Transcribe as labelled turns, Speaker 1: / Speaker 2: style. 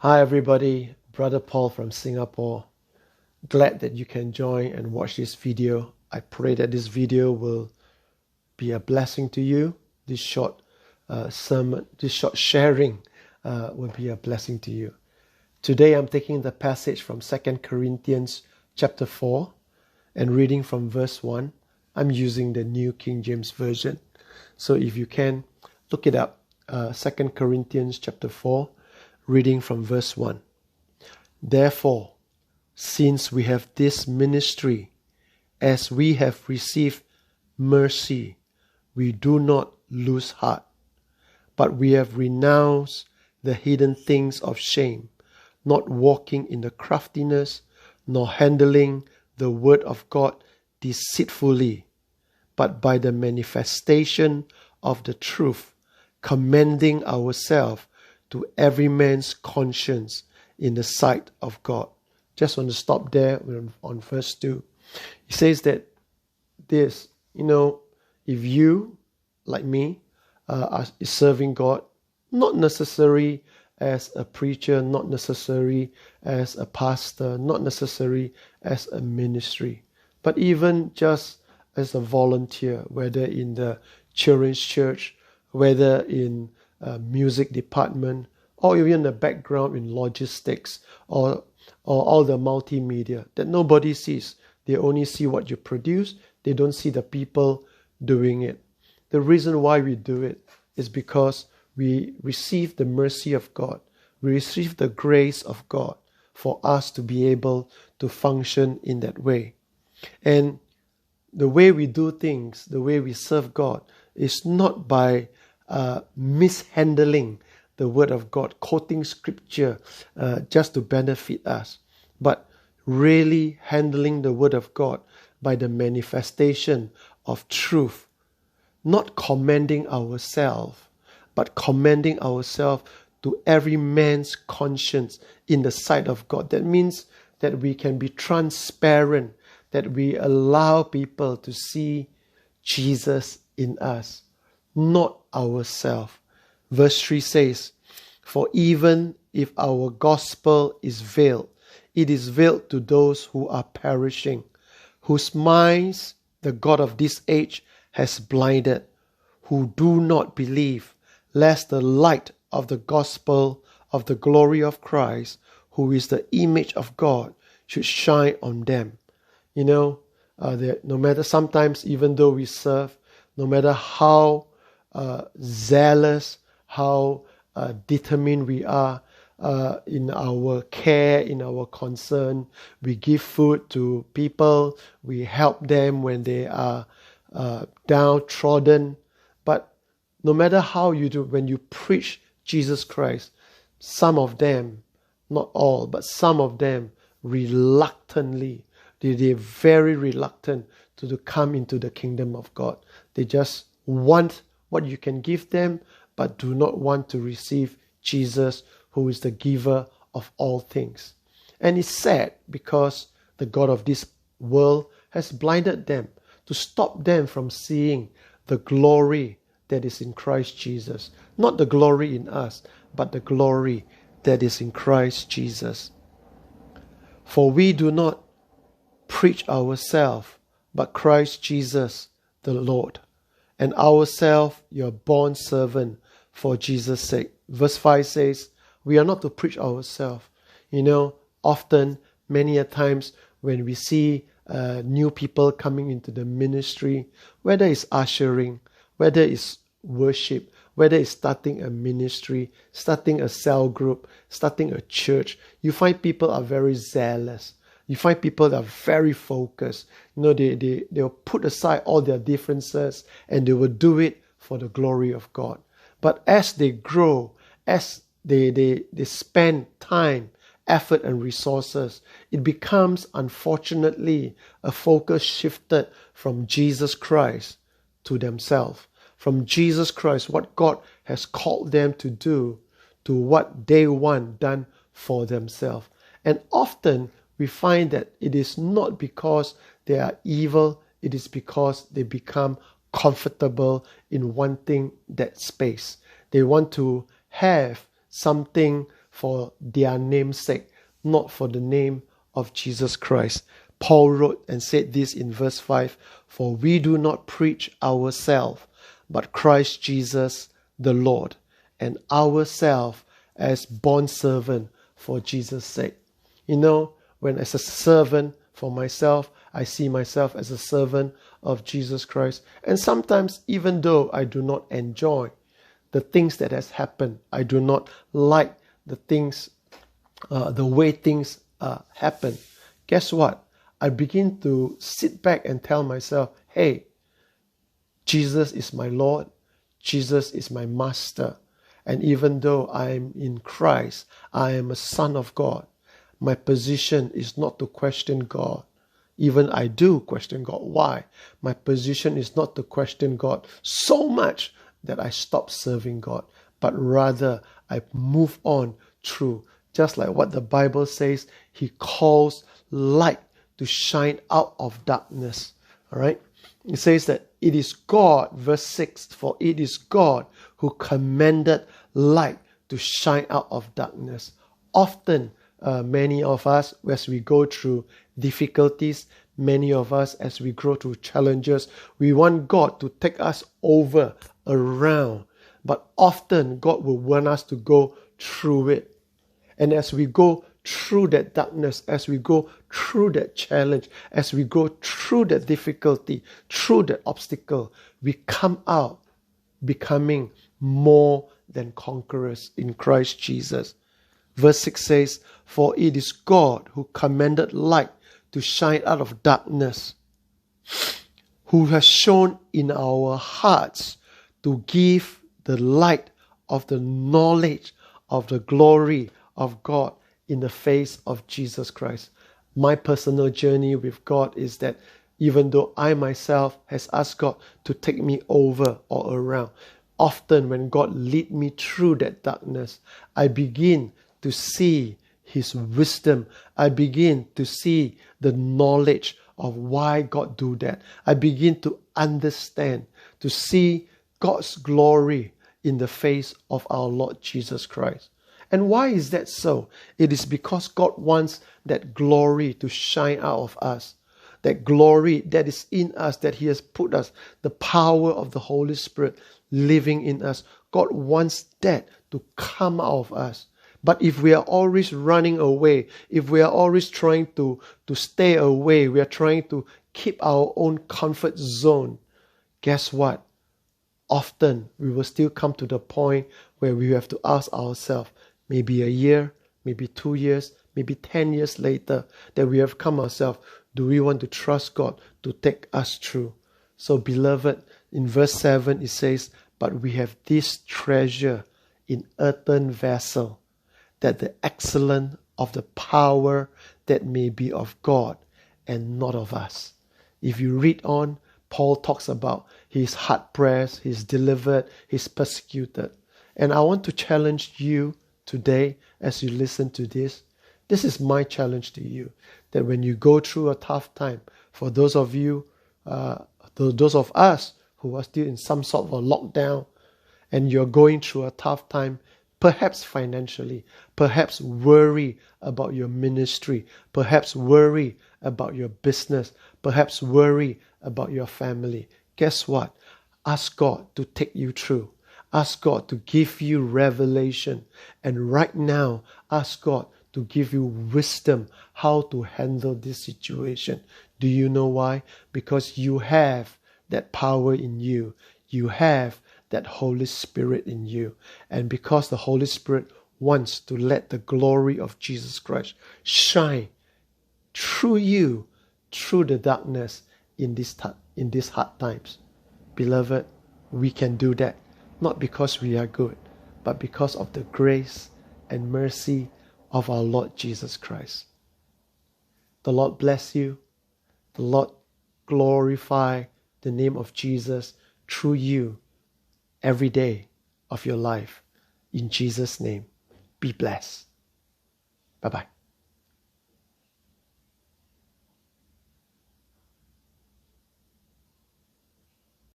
Speaker 1: Hi everybody, Brother Paul from Singapore. Glad that you can join and watch this video. I pray that this video will be a blessing to you. This short sermon, this short sharing will be a blessing to you. Today I'm taking the passage from 2 Corinthians chapter 4 and reading from verse 1. I'm using the New King James Version. So if you can, look it up. 2 Corinthians chapter 4, reading from verse 1. Therefore, since we have this ministry, as we have received mercy, we do not lose heart, but we have renounced the hidden things of shame, not walking in the craftiness, nor handling the word of God deceitfully, but by the manifestation of the truth, commending ourselves to every man's conscience in the sight of God. Just want to stop there on verse 2. He says that this, if you, like me, are serving God, not necessarily as a preacher, not necessarily as a pastor, not necessarily as a ministry, but even just as a volunteer, whether in the children's church, whether in music department, or even the background in logistics, or all the multimedia that nobody sees. They only see what you produce. They don't see the people doing it. The reason why we do it is because we receive the mercy of God. We receive the grace of God for us to be able to function in that way. And the way we do things, the way we serve God, is not by mishandling the word of God, quoting scripture just to benefit us, but really handling the word of God by the manifestation of truth, not commending ourselves, but commending ourselves to every man's conscience in the sight of God. That means that we can be transparent, that we allow people to see Jesus in us, not ourselves. Verse 3 says, "For even if our gospel is veiled, it is veiled to those who are perishing, whose minds the God of this age has blinded, who do not believe, lest the light of the gospel of the glory of Christ, who is the image of God, should shine on them." No matter, sometimes even though we serve, no matter how zealous, how determined we are in our care, in our concern, we give food to people, we help them when they are downtrodden. But no matter how you do, when you preach Jesus Christ, some of them, not all, but some of them reluctantly, they're very reluctant to come into the kingdom of God. They just want what you can give them, but do not want to receive Jesus, who is the giver of all things. And it's sad because the God of this world has blinded them to stop them from seeing the glory that is in Christ Jesus. Not the glory in us, but the glory that is in Christ Jesus. For we do not preach ourselves, but Christ Jesus the Lord, and ourselves your bond servant for Jesus' sake. Verse 5 says, we are not to preach ourselves. Often, many a times when we see new people coming into the ministry, whether it's ushering, whether it's worship, whether it's starting a ministry, starting a cell group, starting a church, you find people are very zealous. You find people that are very focused. They'll put aside all their differences and they will do it for the glory of God. But as they grow, as they spend time, effort and resources, it becomes, unfortunately, a focus shifted from Jesus Christ to themselves. From Jesus Christ, what God has called them to do, to what they want done for themselves. And often we find that it is not because they are evil, it is because they become comfortable in wanting that space. They want to have something for their name's sake, not for the name of Jesus Christ. Paul wrote and said this in verse 5, "For we do not preach ourselves, but Christ Jesus the Lord, and ourselves as bondservant for Jesus' sake." You know, when as a servant for myself, I see myself as a servant of Jesus Christ. And sometimes, even though I do not enjoy the things that has happened, I do not like the things, the way things happen, guess what? I begin to sit back and tell myself, hey, Jesus is my Lord. Jesus is my Master. And even though I am in Christ, I am a son of God. My position is not to question God. Even I do question God. Why? My position is not to question God so much that I stop serving God, but rather I move on through. Just like what the Bible says, He calls light to shine out of darkness. All right? It says that it is God, verse 6, for it is God who commanded light to shine out of darkness. Often, many of us, as we go through difficulties, many of us, as we grow through challenges, we want God to take us over, around. But often, God will want us to go through it. And as we go through that darkness, as we go through that challenge, as we go through that difficulty, through that obstacle, we come out becoming more than conquerors in Christ Jesus. Verse 6 says, "For it is God who commanded light to shine out of darkness, who has shone in our hearts to give the light of the knowledge of the glory of God in the face of Jesus Christ." My personal journey with God is that even though I myself has asked God to take me over or around, often when God lead me through that darkness, I begin to see His wisdom. I begin to see the knowledge of why God do that. I begin to understand, to see God's glory in the face of our Lord Jesus Christ. And why is that so? It is because God wants that glory to shine out of us. That glory that is in us, that He has put us, the power of the Holy Spirit living in us. God wants that to come out of us. But if we are always running away, if we are always trying to stay away, we are trying to keep our own comfort zone, guess what? Often we will still come to the point where we have to ask ourselves, maybe a year, maybe 2 years, maybe 10 years later, that we have come ourselves, do we want to trust God to take us through? So beloved, in verse 7 it says, "But we have this treasure in earthen vessel, that the excellence of the power that may be of God and not of us." If you read on, Paul talks about he's hard pressed, he's delivered, he's persecuted. And I want to challenge you today as you listen to this. This is my challenge to you, that when you go through a tough time, for those of you, those of us who are still in some sort of a lockdown, and you're going through a tough time, perhaps financially, perhaps worry about your ministry, perhaps worry about your business, perhaps worry about your family. Guess what? Ask God to take you through. Ask God to give you revelation. And right now, ask God to give you wisdom how to handle this situation. Do you know why? Because you have that power in you. You have that Holy Spirit in you. And because the Holy Spirit wants to let the glory of Jesus Christ shine through you, through the darkness in these hard times. Beloved, we can do that, not because we are good, but because of the grace and mercy of our Lord Jesus Christ. The Lord bless you. The Lord glorify the name of Jesus through you every day of your life. In Jesus' name, be blessed. Bye-bye.